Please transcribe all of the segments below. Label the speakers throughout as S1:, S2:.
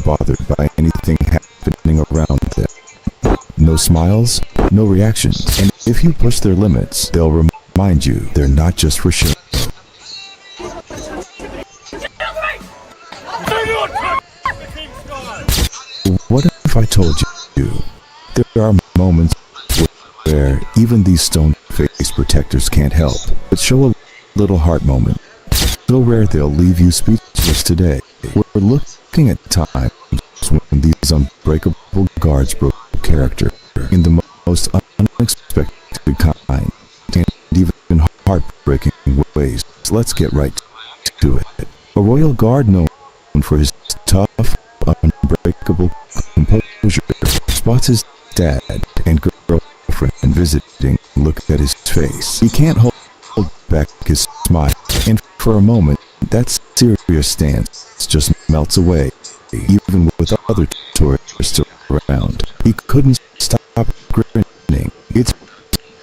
S1: bothered by anything happening around them. No smiles, no reactions, and if you push their limits, they'll remind you they're not just for show. What if I told you there are moments where even these stone-faced protectors can't help but show a little heart moment, so rare they'll leave you speechless today. We're looking at times when these unbreakable guards broke character in the most unexpected kind and even heartbreaking ways. Let's get right to it. A royal guard known for his tough, unbreakable composure spots his dad and girlfriend visiting. Look at his face. He can't hold back his smile, and for a moment, that serious stance just melts away. Even with other tourists around, he couldn't stop grinning. It's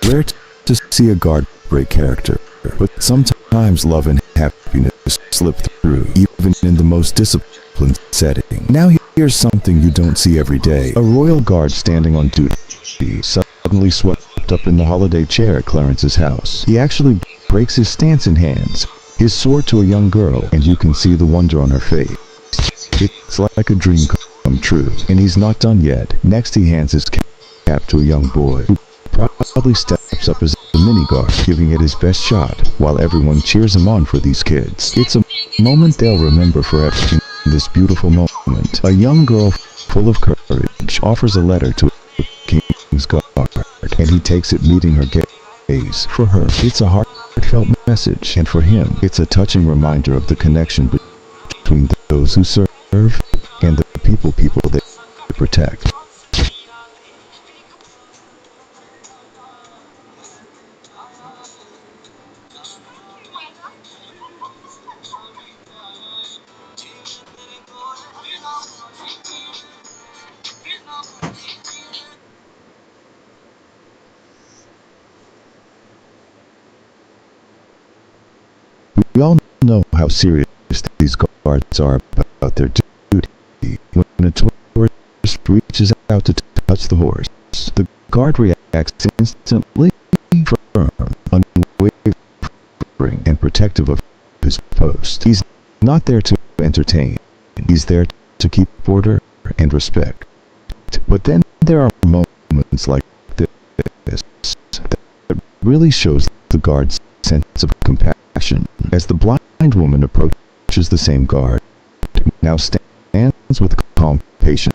S1: rare to see a guard break character, but sometimes love and happiness slip through, even in the most disciplined setting. Now here's something you don't see every day. A royal guard standing on duty suddenly swept up in the holiday chair at Clarence's house. He actually breaks his stance in hands, his sword to a young girl, and you can see the wonder on her face. It's like a dream come true, and he's not done yet. Next he hands his cap to a young boy, who probably steps up as a mini-guard, giving it his best shot, while everyone cheers him on for these kids. It's a moment they'll remember forever. In this beautiful moment, a young girl full of courage offers a letter to a king's guard, and he takes it, meeting her gaze. For her, it's a heartfelt message, and for him, it's a touching reminder of the connection between those who serve and the people they protect. We all know how serious these guards are about their duty. When a tourist reaches out to touch the horse, the guard reacts instantly, firm, unwavering, and protective of his post. He's not there to entertain. He's there to keep order and respect. But then there are moments like this that really shows the guard's sense of compassion. As the blind woman approaches the same guard, who now stands with calm patience,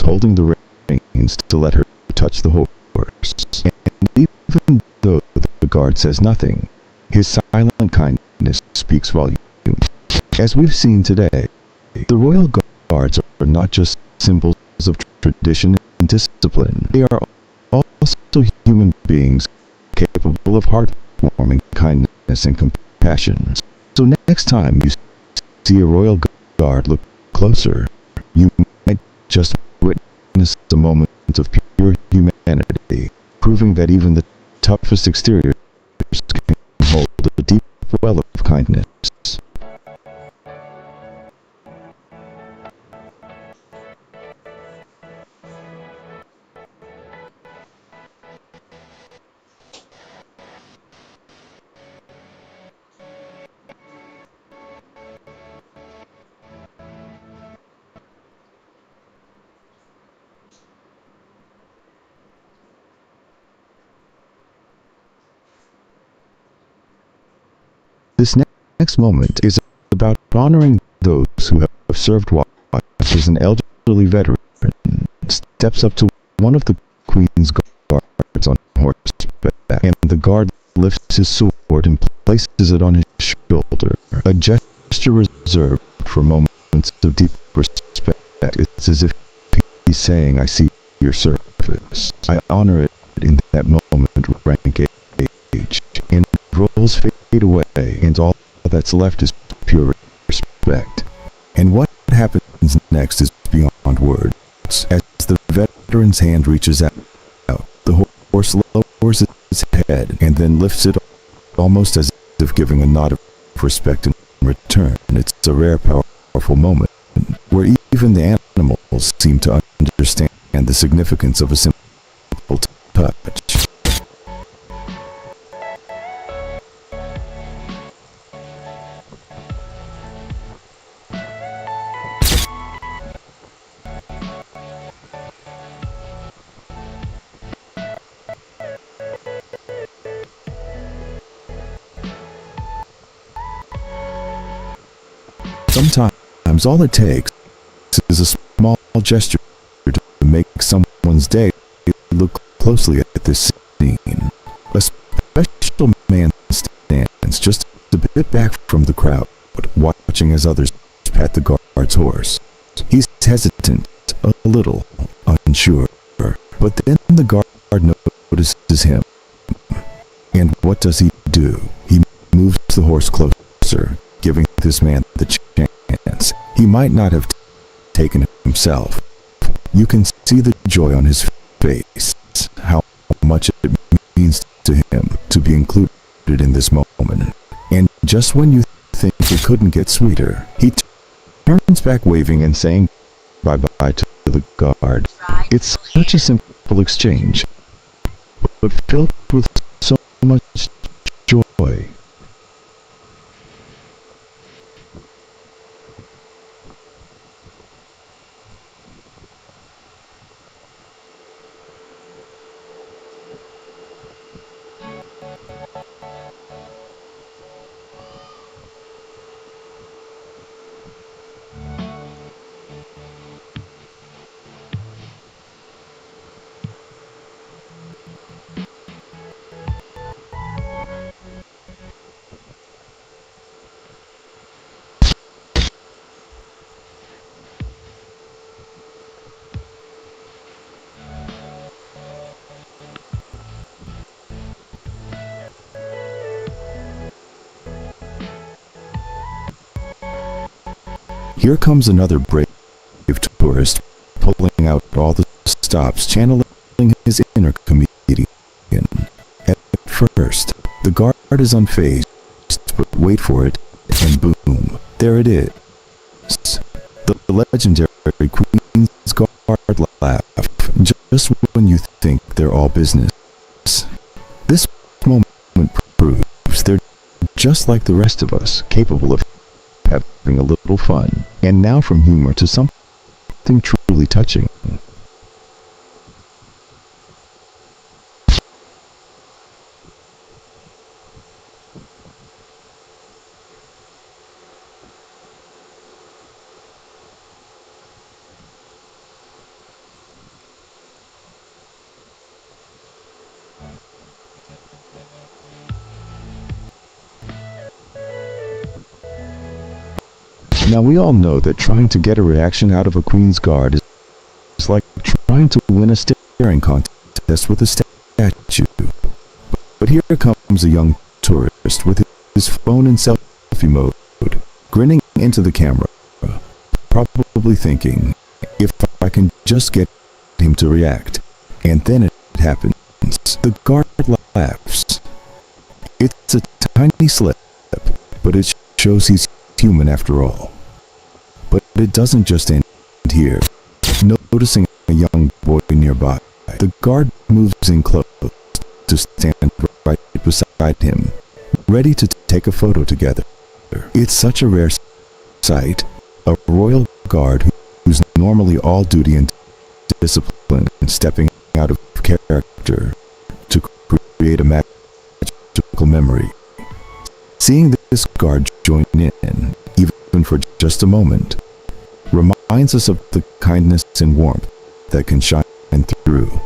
S1: holding the reins to let her touch the horse. And even though the guard says nothing, his silent kindness speaks volumes. As we've seen today, the royal guards are not just symbols of tradition and discipline. They are also human beings capable of heartwarming kindness and compassion. So next time you see a royal guard, look closer. You might just witness a moment of pure humanity, proving that even the toughest exteriors can hold a deep well of kindness. This next moment is about honoring those who have served watch. As an elderly veteran steps up to one of the Queen's guards on horseback, and the guard lifts his sword and places it on his shoulder, a gesture reserved for moments of deep respect. It's as if he's saying, "I see your service. I honor it." In that moment, rank age and roles fade away, and all that's left is pure respect. And what happens next is beyond words. As the veteran's hand reaches out, the horse lowers its head and then lifts it, almost as if giving a nod of respect in return. It's a rare, powerful moment where even the animal seem to understand the significance of a simple touch. Sometimes all it takes is a small gesture to make someone's day. Look closely at this scene. A special man stands just a bit back from the crowd, watching as others pat the guard's horse. He's hesitant, a little unsure, but then the guard notices him. And what does he do? He moves the horse closer, giving this man the chance he might not have taken himself. You can see the joy on his face, how much it means to him to be included in this moment. And just when you think it couldn't get sweeter, he turns back waving and saying bye-bye to the guard. It's such a simple exchange, but filled with so much joy. Here comes another brave tourist, pulling out all the stops, channeling his inner comedian. At first, the guard is unfazed, but wait for it, and boom, there it is. The legendary Queen's Guard laugh, just when you think they're all business. This moment proves they're just like the rest of us, capable of having a little fun. And now from humor to something truly touching. Now we all know that trying to get a reaction out of a Queen's Guard is like trying to win a staring contest with a statue. But here comes a young tourist with his phone in selfie mode, grinning into the camera, probably thinking, if I can just get him to react. And then it happens. The guard laughs. It's a tiny slip, but it shows he's human after all. But it doesn't just end here. Noticing a young boy nearby, the guard moves in close to stand right beside him, ready to take a photo together. It's such a rare sight, a royal guard who's normally all duty and discipline and stepping out of character to create a magical memory. Seeing this guard join in, even for just a moment, reminds us of the kindness and warmth that can shine through.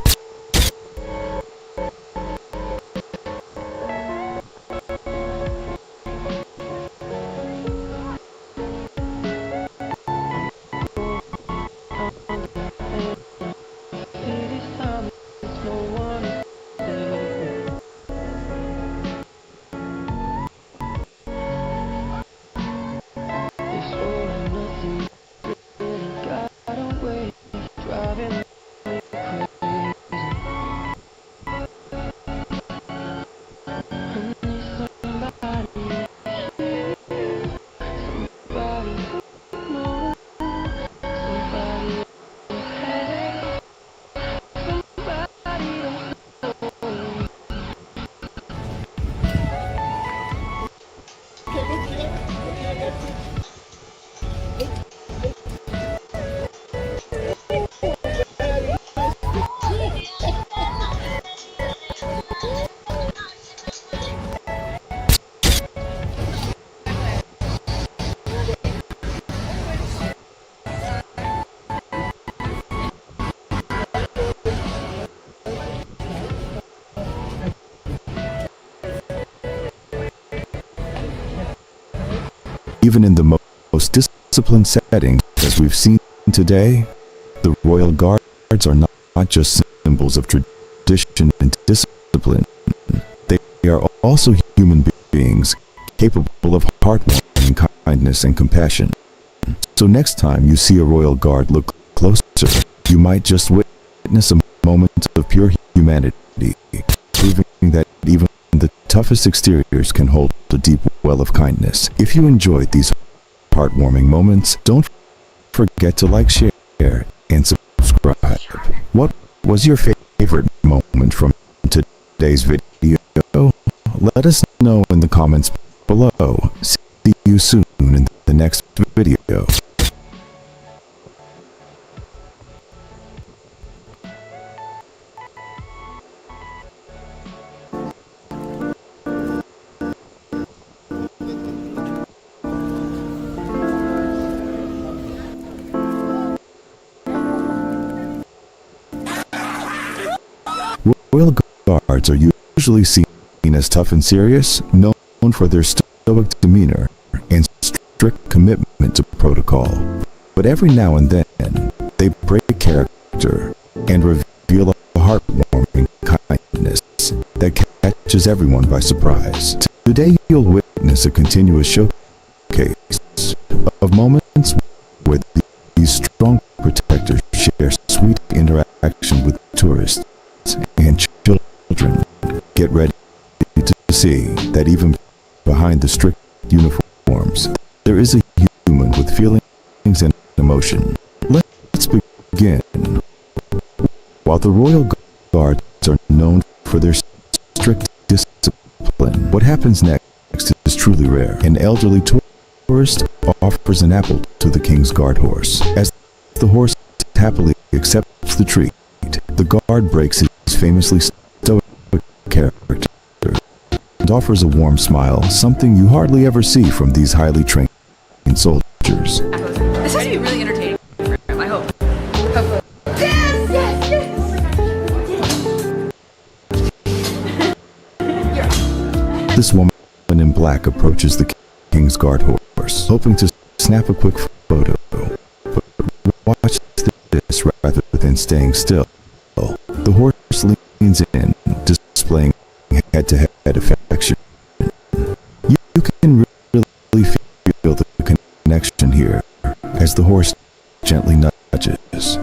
S1: Even in the most disciplined settings, as we've seen today, the royal guards are not just symbols of tradition and discipline. They are also human beings, capable of heartwarming kindness and compassion. So next time you see a royal guard, look closer. You might just witness a moment of pure humanity, proving that even the toughest exteriors can hold a deep well of kindness. If you enjoyed these heartwarming moments, don't forget to like, share, and subscribe. What was your favorite moment from today's video? Let us know in the comments below. See you soon in the next video. Royal guards are usually seen as tough and serious, known for their stoic demeanor and strict commitment to protocol. But every now and then, they break character and reveal a heartwarming kindness that catches everyone by surprise. Today, you'll witness a continuous showcase of moments where these strong protectors share sweet interaction with tourists and children. Get ready to see that even behind the strict uniforms, there is a human with feelings and emotion. Let's begin. While the royal guards are known for their strict discipline, what happens next is truly rare. An elderly tourist offers an apple to the king's guard horse. As the horse happily accepts the treat, the guard breaks his famously stoic character and offers a warm smile, something you hardly ever see from these highly trained soldiers.
S2: This has to be really entertaining for him, I hope. Yes! Yes!
S1: This woman in black approaches the king's guard horse, hoping to snap a quick photo. But watch this rather than staying still. The horse leans in, displaying head-to-head affection. You can really feel the connection here as the horse gently nudges.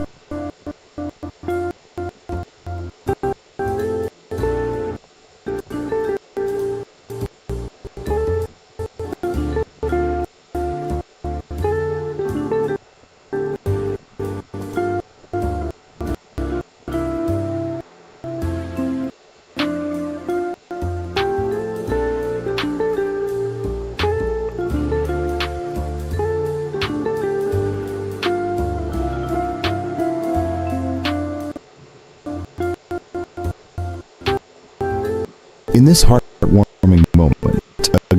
S1: In this heartwarming moment, a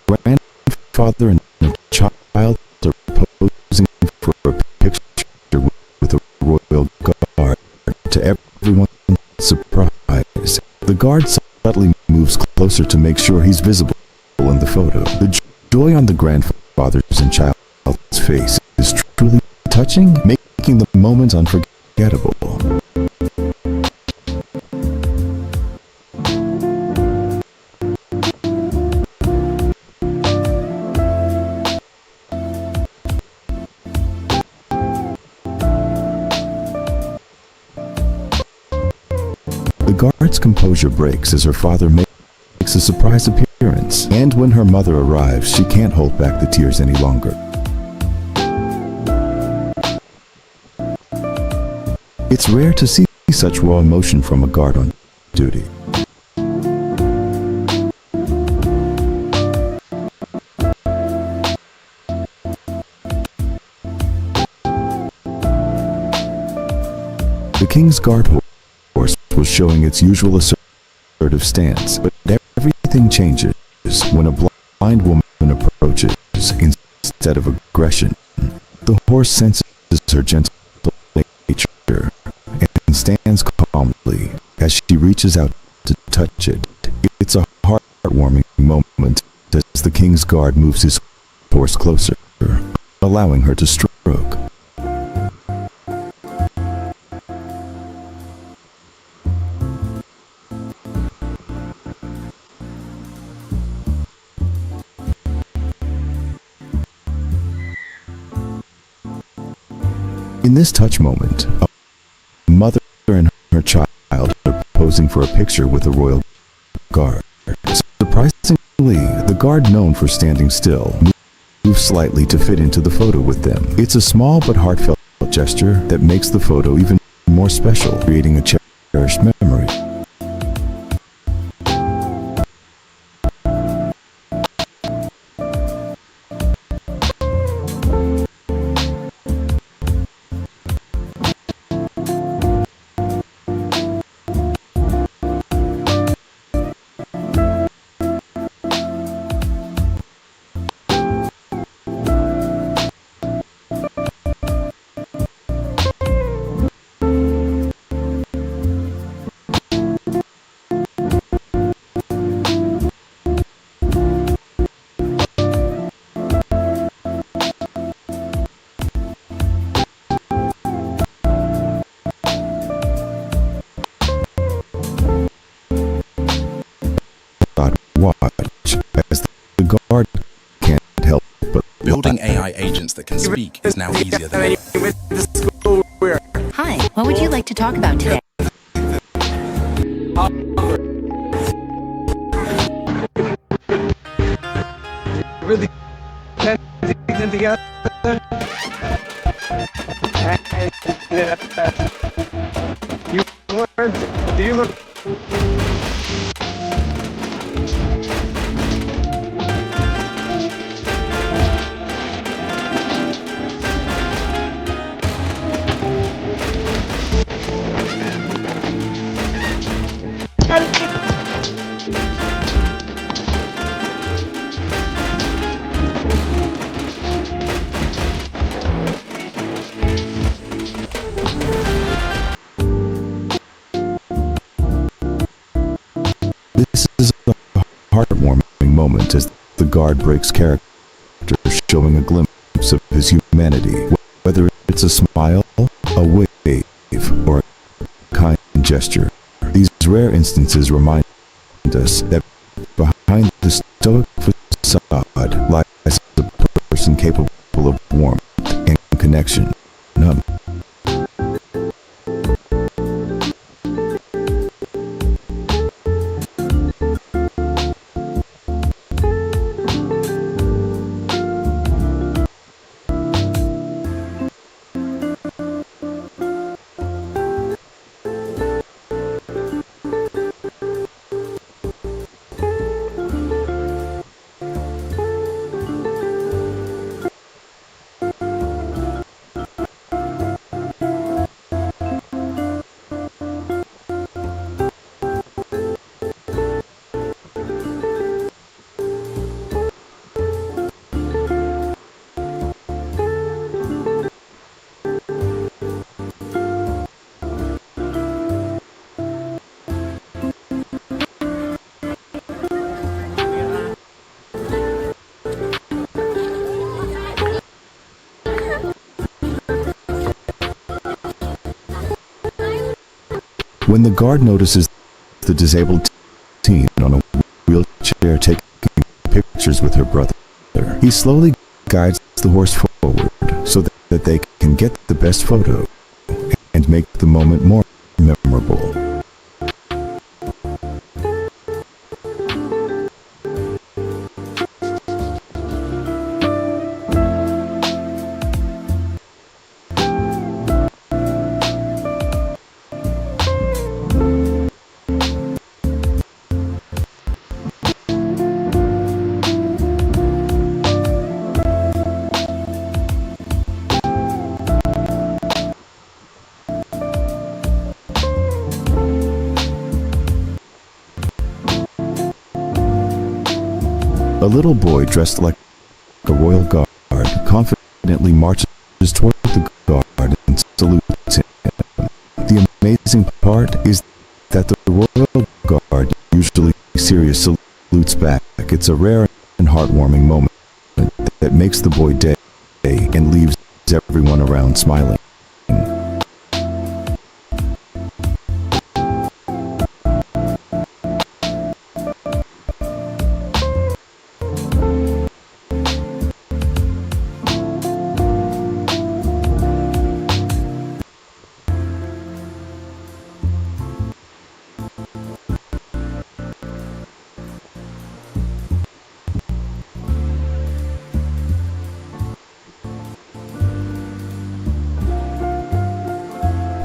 S1: grandfather and a child are posing for a picture with a royal guard. To everyone's surprise, the guard subtly moves closer to make sure he's visible in the photo. The joy on the grandfather's and child's face is truly touching, making the moment unforgettable. The guard's composure breaks as her father makes a surprise appearance, and when her mother arrives, she can't hold back the tears any longer. It's rare to see such raw emotion from a guard on duty. The king's guard horse was showing its usual assertive stance, but everything changes when a blind woman approaches instead of aggression. The horse senses her gentle nature and stands calmly as she reaches out to touch it. It's a heartwarming moment as the king's guard moves his horse closer, allowing her to stroke. In this touch moment, a mother and her child are posing for a picture with the royal guard. Surprisingly, the guard, known for standing still, moves slightly to fit into the photo with them. It's a small but heartfelt gesture that makes the photo even more special, creating a cherished memory. Watch as the guard can't help but
S3: Building AI agents that can speak is now easier than ever.
S4: Hi, what would you like to talk about today?
S5: Really together. Do you look?
S1: This is a heartwarming moment as the guard breaks character, showing a glimpse of his humanity, whether it's a smile, a wave, or a kind gesture. These rare instances remind us that behind the stoic facade lies a person capable of warmth and connection. When the guard notices the disabled teen on a wheelchair taking pictures with her brother, he slowly guides the horse forward so that they can get the best photo and make the moment more memorable. A little boy dressed like a royal guard confidently marches toward the guard and salutes him. The amazing part is that the royal guard usually seriously salutes back. It's a rare and heartwarming moment that makes the boy day and leaves everyone around smiling.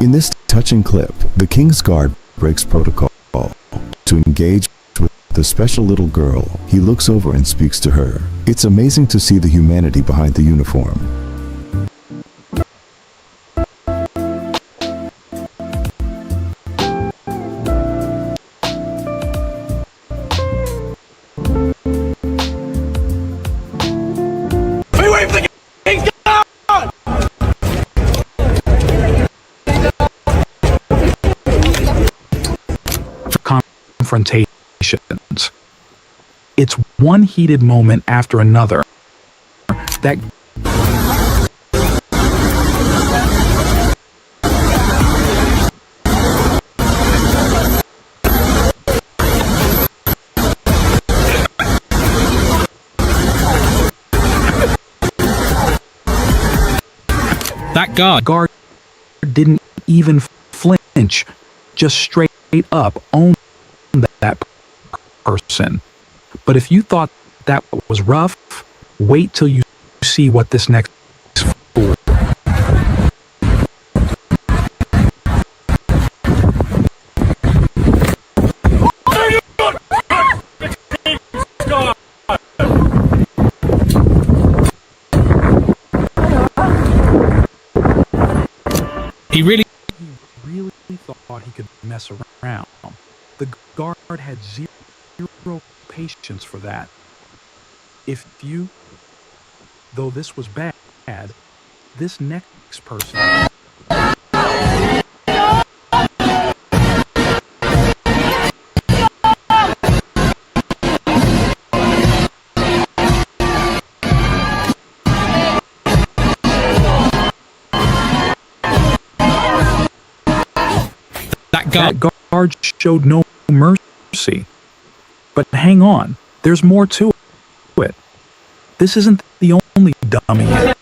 S1: In this touching clip, the King's Guard breaks protocol to engage with the special little girl. He looks over and speaks to her. It's amazing to see the humanity behind the uniform.
S6: Confrontations. It's one heated moment after another that guard didn't even flinch, just straight up owned that person. But if you thought that was rough, wait till you see what this next fool. He really thought he could mess around. The guard had zero patience for that. Though this was bad, this next person. That guard showed no mercy. But hang on, there's more to it. This isn't the only dummy.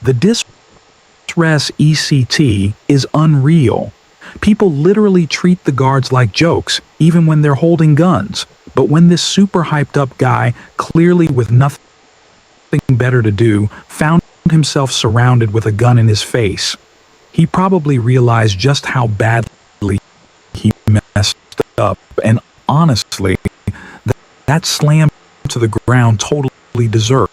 S6: The distress ECT is unreal. People literally treat the guards like jokes, even when they're holding guns. But when this super hyped up guy, clearly with nothing better to do, found himself surrounded with a gun in his face, he probably realized just how badly he messed up. And honestly, that slam to the ground totally deserved.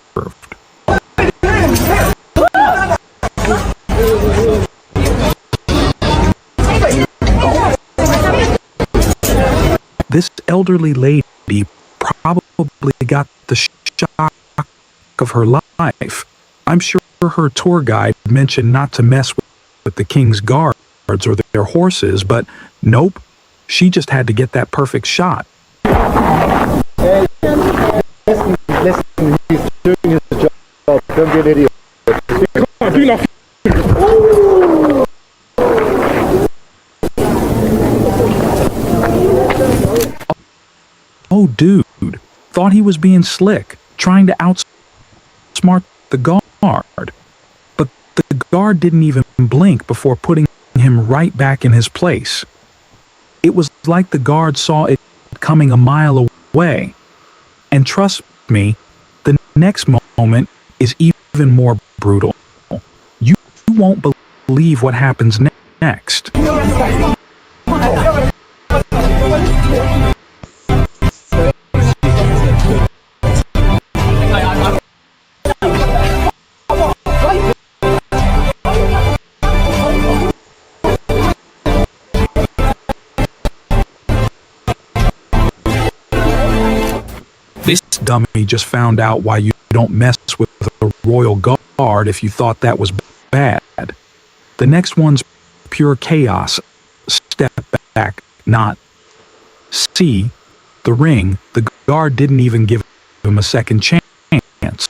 S6: This elderly lady probably got the shock of her life. I'm sure her tour guide mentioned not to mess with the King's Guard, or their horses, but nope, she just had to get that perfect shot.
S5: Listen, he's doing his job. Don't be an idiot. Come on, do not.
S6: Oh, dude, thought he was being slick, trying to outsmart the guard. But the guard didn't even blink before putting him right back in his place. It was like the guard saw it coming a mile away. And trust me, the next moment is even more brutal. You won't believe what happens next. This dummy just found out why you don't mess with the royal guard if you thought that was bad. The next one's pure chaos. Step back, not see the ring. The guard didn't even give him a second chance.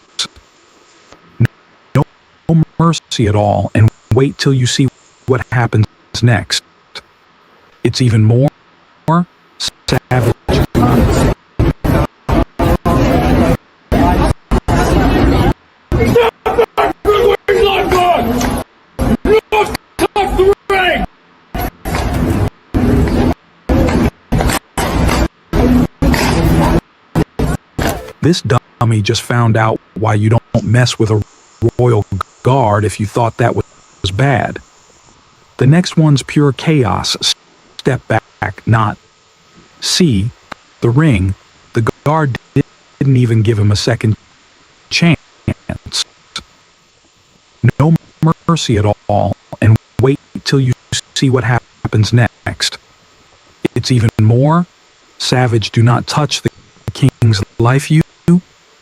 S6: No mercy at all, and wait till you see what happens next. It's even more savage. This dummy just found out why you don't mess with a royal guard if you thought that was bad. The next one's pure chaos. Step back, not see the ring. The guard didn't even give him a second chance. No mercy at all, and wait till you see what happens next. It's even more savage. Do not touch the king's life.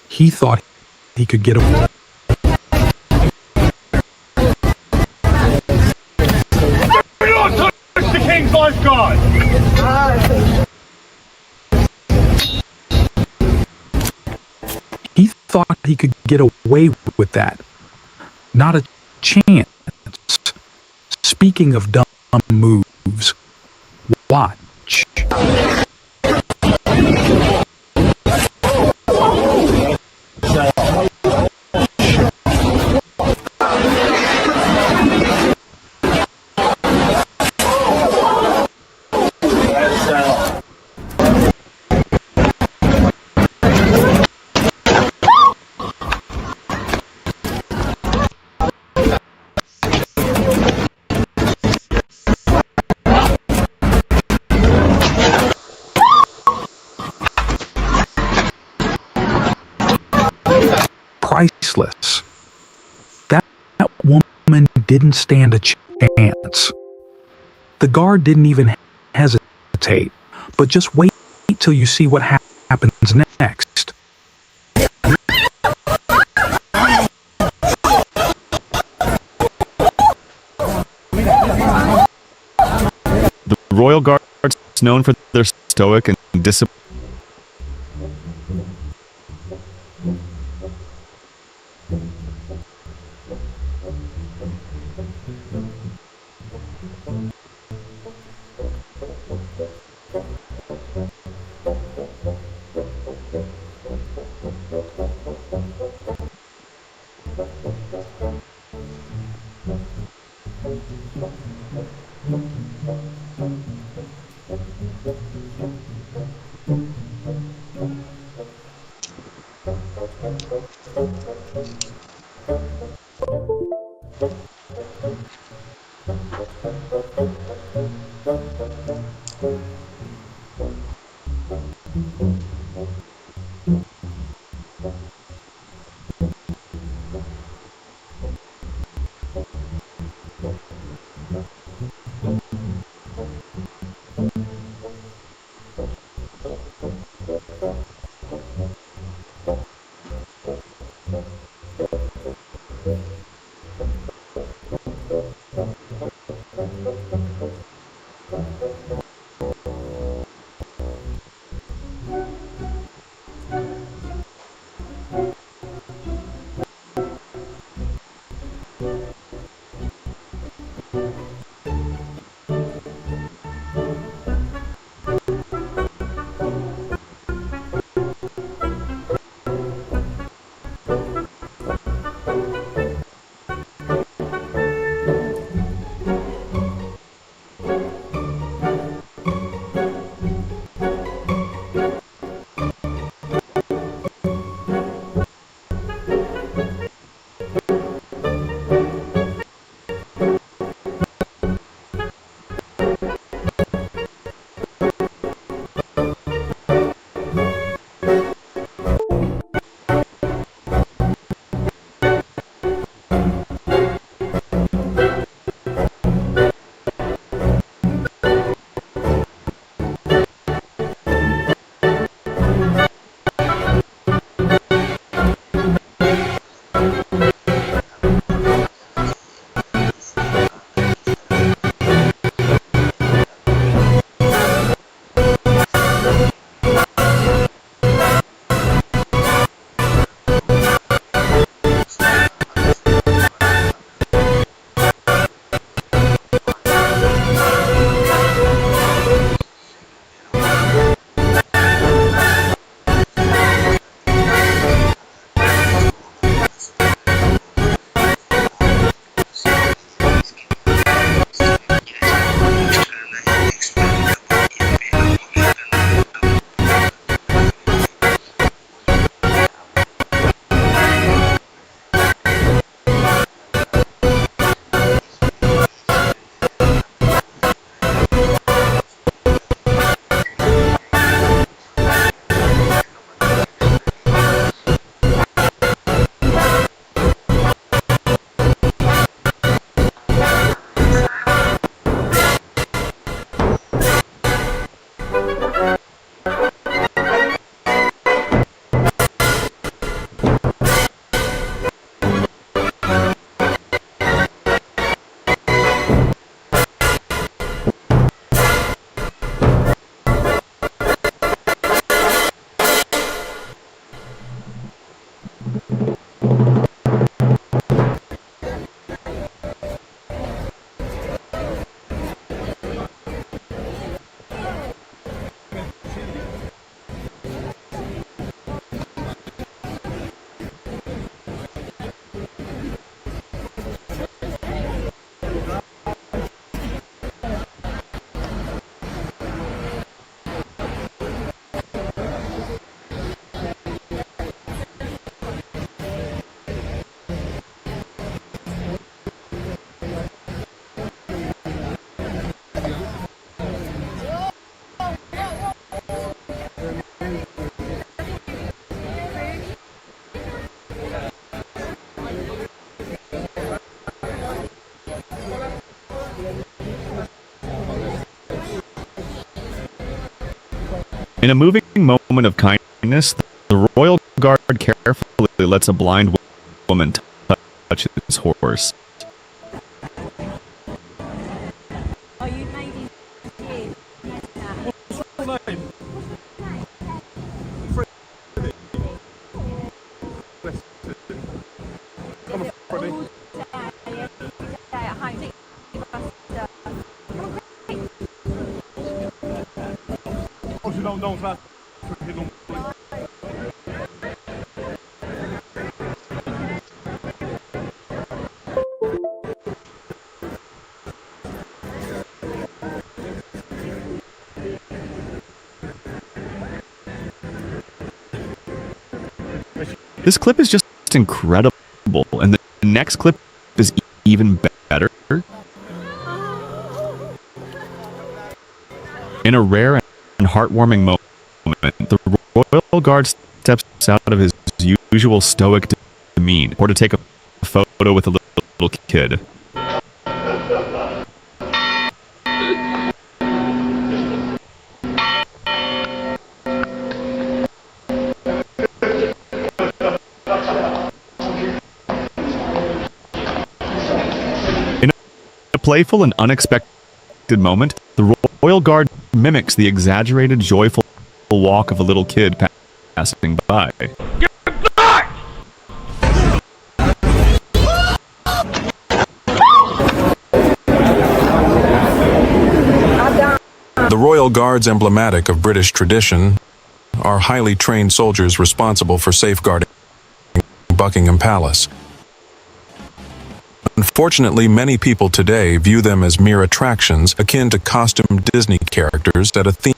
S6: He thought he could get away.
S5: Do not touch the king's lifeguard!
S6: He thought he could get away with that. Not a chance. Speaking of dumb moves, watch. Priceless. That woman didn't stand a chance. The guard didn't even hesitate, but just wait till you see what happens next.
S7: The Royal Guard is known for their stoic and disciplined. In a moving moment of kindness, the royal guard carefully lets a blind woman touch his horse. This clip is just incredible, and the next clip is even better. In a rare and heartwarming moment, the royal guard steps out of his usual stoic demeanor or to take a photo with a little kid. In a playful and unexpected moment, the royal guard mimics the exaggerated, joyful walk of a little kid passing by.
S8: The Royal Guards, emblematic of British tradition, are highly trained soldiers responsible for safeguarding Buckingham Palace. Unfortunately, many people today view them as mere attractions akin to costumed Disney characters at a theme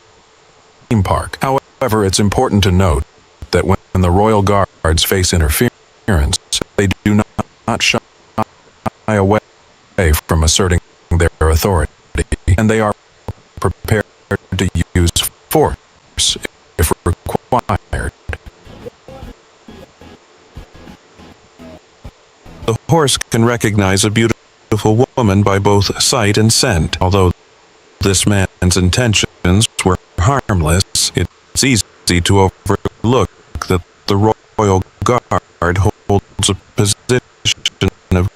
S8: park. However, it's important to note that when the Royal Guards face interference, they do not shy away from asserting their authority, and they are prepared to use force if required. horse can recognize a beautiful woman by both sight and scent. Although this man's intentions were harmless, it's easy to overlook that the royal guard holds a position of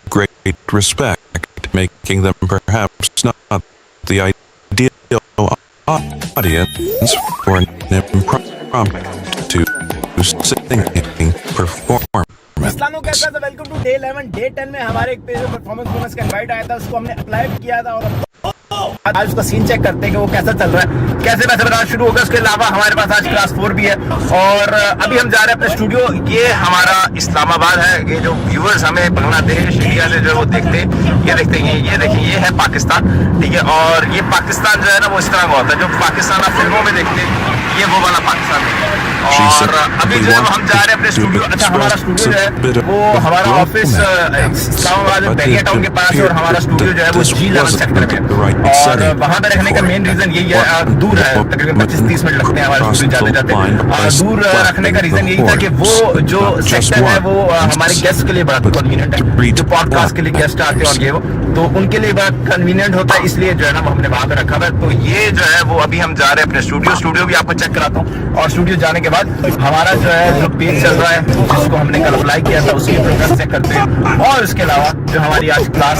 S8: great respect, making them perhaps not the ideal audience for an impromptu singing performance.
S9: अस्सलाम कैसा था, welcome to day 11 day 10 में हमारे एक page में performance bonus का invite आया था, उसको हमने अप्लाई भी किया था और आज उसका सीन चेक करते हैं कि वो कैसा चल रहा है, कैसे पैसे बनाना शुरू होगा। उसके अलावा हमारे पास आज क्लास 4 भी है और अभी हम जा रहे हैं अपने स्टूडियो। ये हमारा इस्लामाबाद है। ये जो व्यूअर्स हमें बांग्लादेश इंडिया से जो है वो देखते हैं, ये देखते हैं, ये देखिए, ये है पाकिस्तान, ठीक है। और ये पाकिस्तान जो है ना वो इस तरह का होता है, जो पाकिस्तान आप फिल्मों में देखते हैं, ये वो वाला पाकिस्तान है। और अभी जो है हम जा रहे हैं अपने स्टूडियो। अच्छा, हमारा स्टूडियो जो है वो हमारा ऑफिस इस्लामाबाद में बेरिया टाउन के पास है और हमारा स्टूडियो जो है वो G11 सेक्टर में है। और वहाँ पे रखने का मेन रीजन यही है, दूर है, तकरीबन 25-30 मिनट लगते हैं हमारे स्टूडियो जाते जाते। दूर रखने का रीजन यही था कि वो जो सेक्टर है वो हमारे गेस्ट के लिए बड़ा कन्वीनियंट है, जो पॉडकास्ट के लिए गेस्ट आते हैं और ये वो, तो उनके लिए बड़ा कन्वीनियंट होता है, इसलिए जो है ना वो हमने वहाँ पे रखा हुआ है। तो ये जो है वो अभी हम जा रहे हैं अपने स्टूडियो भी आपको चेक कराता हूँ। और स्टूडियो जाने के बाद हमारा जो है जो पेज चल रहा है जिसको हमने कल अप्लाई किया था उसकी प्रोग्रेस चेक करते हैं और उसके अलावा जो हमारी आज क्लास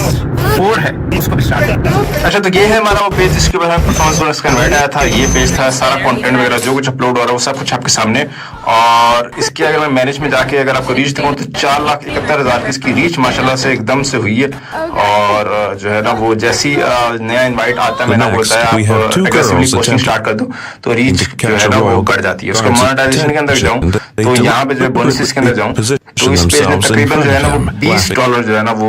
S9: 4 है उसको भी स्टार्ट करते हैं। अच्छा, तो ये है हमारा वो पेज जिसके ऊपर परफॉर्मेंस बोनस का इनवाइट आया था। ये पेज था, सारा कंटेंट वगैरह जो कुछ अपलोड हो रहा है वो सब कुछ आपके सामने। और इसके अगर मैं मैनेज में जाके अगर आपको रीच दिखाऊं तो 4,71,000 की इसकी रीच माशाल्लाह से एकदम से हुई है। और जो है ना वो जैसी नया इनवाइट आता है, मैंने बोलता है आप एग्रेसिवली पोस्टिंग स्टार्ट कर दो तो रीच जो है ना वो बढ़ जाती है। उसके मोनेटाइजेशन के अंदर जाऊं तो यहाँ पे जो है बोनसेस के अंदर जाऊं तो इस पेज ने तकरीबन जो है ना वो $20 जो है ना वो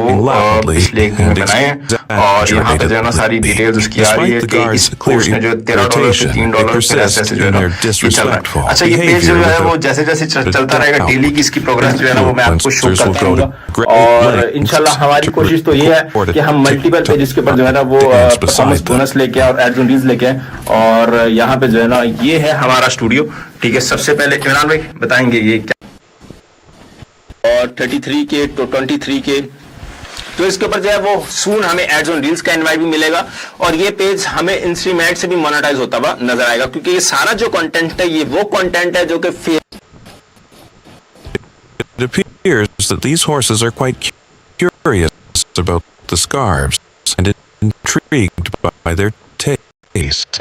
S9: पिछले एक दिन बनाए हैं। और यहाँ पे जो है ना सारी डिटेल्स उसकी आ रही है कि इस कोर्स में जो $13 से $3 फिर ऐसे जो है ना ये चल रहा है। अच्छा, ये पेज जो है वो जैसे जैसे चलता रहेगा डेली की इसकी प्रोग्रेस जो है ना वो मैं आपको शो करता रहूंगा। और इंशाल्लाह हमारी कोशिश तो ये है कि हम मल्टीपल पेजेस के ऊपर जो है ना वो परफॉर्मेंस बोनस लेके और एड्स एंड रील्स लेके आए। और यहाँ पे जो है ना ये है हमारा स्टूडियो, ठीक है। सबसे पहले इमरान भाई बताएंगे ये क्या, और 33 के तो 23 के तो इसके ऊपर जो है वो सून हमें एड्स ऑन रील्स का इनवाइट भी मिलेगा। और ये पेज हमें इंस्ट्रीमेंट से भी मोनेटाइज होता हुआ नजर आएगा, क्योंकि ये सारा जो कंटेंट है ये वो कंटेंट है जो कि
S8: It appears that these horses are quite curious about the scarves and intrigued by their taste.